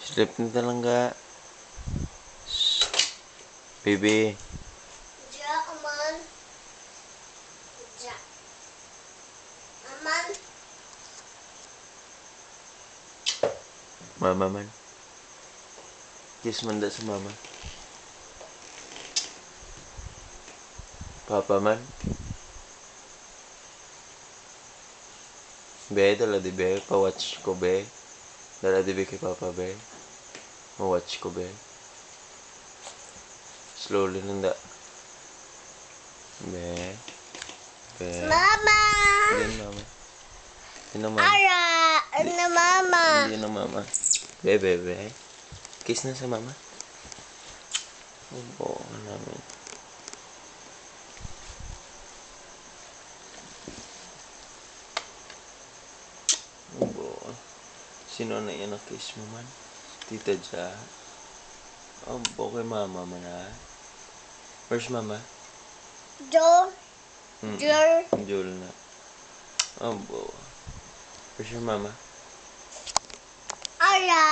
Sleep na talaga. Baby. Ja, aman. Ja. Aman. Mama man. Kiss man da sa mama. Papa man. Be, dala di be. Pa-watch ko be. Dala di be kay Papa be. Ma-watch ko be. Slowly nanda. Be. Be. Mama. Hindi na mama. Hindi na mama. Ara, ano mama? Hindi na mama. Be, be, be. Kiss na sa mama. Oo, namin. Oo. Sino na yan ang kiss mo man? Tita Ja. Oh, okay mama man ha. Where's mama? Jo. Mm. Jul. Jul na. Oh, where's your mama? Ara.